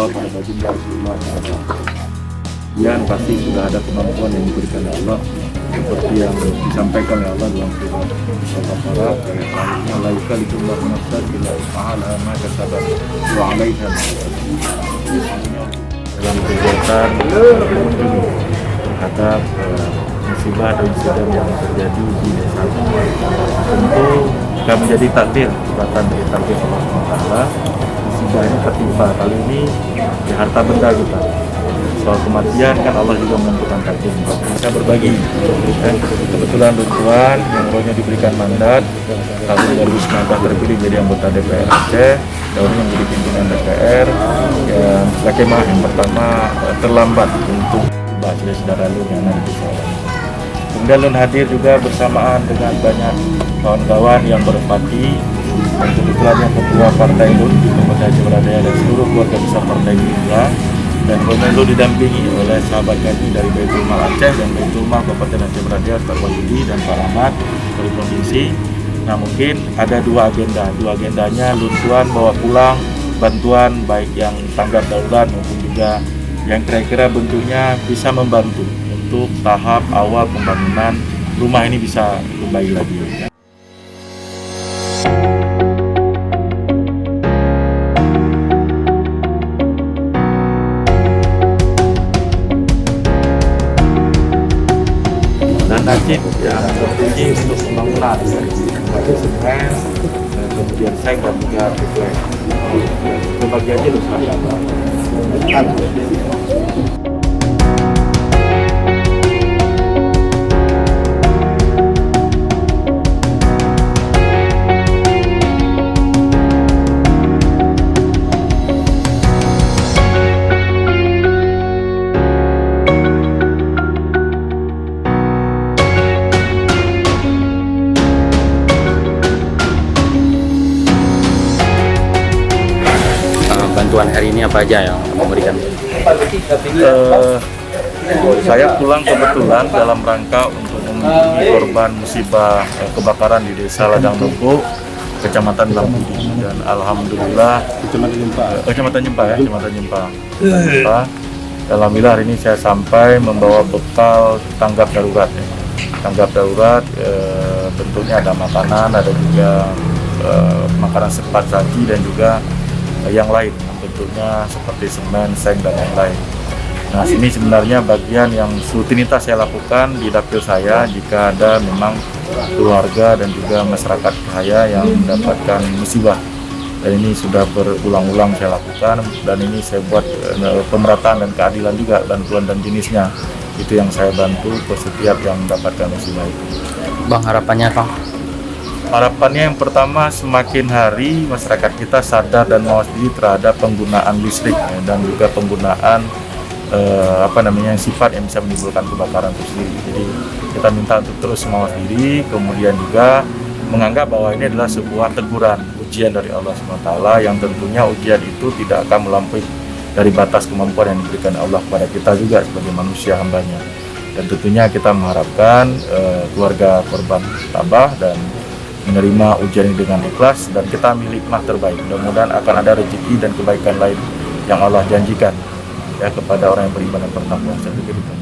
Allah pada baginda Rasulullah SAW. Dan pasti sudah ada kemampuan yang diberikan oleh Allah seperti yang disampaikan oleh Allah dalam surah Al-Baqarah ayat lainnya, la yukallifullahu nafsan illa wus'aha ma kasabat wa 'alaiha dalam kegiatan terhadap musibah dan insiden yang terjadi di desa. Tentu akan menjadi takdir dari takdir Allah SWT. Musibah ini tertimpa kali ini di harta benda kita. Soal kematian kan Allah juga menentukan takdir. Kita berbagi. Dan kebetulan Tuan yang rohnya diberikan mandat tahun 2019 terpilih jadi anggota DPR Aceh, tahun yang menjadi pimpinan DPR. Yang bagaimana yang pertama terlambat untuk saudara Lun yang ada di sana. Kemudian Lun hadir juga bersamaan dengan banyak kawan-kawan yang berempati, dan kebetulan yang ketua partai Lun di Kabupaten Aceh Berdaya dan seluruh keluarga besar partai Gerindra, dan kemudian Lun didampingi oleh sahabat kami dari Baitul Mal Aceh dan Baitul Mal Kabupaten Aceh Berdaya, Pak Wahyudi dan Pak Ahmad dari provinsi. Nah mungkin ada dua agendanya Lun Tuan bawa pulang bantuan baik yang tanggap darurat maupun juga yang kira-kira bentuknya bisa membantu untuk tahap awal pembangunan rumah ini bisa kembali lagi. Dan najib yang berfungsi untuk pembangunan seperti semen, kemudian seng dan juga triplek. Itu bagiannya loh sekarang. Bantuan hari ini apa aja yang memberikan? Saya pulang kebetulan dalam rangka untuk mengunjungi korban musibah kebakaran di Desa Ladang Loko, Kecamatan Lampidi, dan alhamdulillah Kecamatan Nyempa. Alhamdulillah hari ini saya sampai membawa bekal tanggap darurat. Tanggap darurat bentuknya ada makanan, ada juga makanan cepat saji dan juga yang lain bentuknya seperti semen, seng dan yang lain. Nah sini sebenarnya bagian yang rutinitas saya lakukan di dapil saya jika ada memang keluarga dan juga masyarakat saya yang mendapatkan musibah. Dan ini sudah berulang-ulang saya lakukan, dan ini saya buat pemerataan dan keadilan juga, bantuan dan jenisnya. Itu yang saya bantu ke setiap yang mendapatkan musibah itu. Bang, harapannya Bang? Harapannya yang pertama, semakin hari masyarakat kita sadar dan mawas diri terhadap penggunaan listrik dan juga penggunaan sifat yang bisa menimbulkan kebakaran itu sendiri. Jadi kita minta untuk terus mawas diri, kemudian juga menganggap bahwa ini adalah sebuah teguran, ujian dari Allah SWT, yang tentunya ujian itu tidak akan melampaui dari batas kemampuan yang diberikan Allah kepada kita juga sebagai manusia hambanya. Dan tentunya kita mengharapkan keluarga korban tabah dan menerima ujian ini dengan ikhlas, dan kita ambil hikmah terbaik. Mudah-mudahan akan ada rezeki dan kebaikan lain yang Allah janjikan ya kepada orang yang beriman dan bertakwa. Saya pikir itu.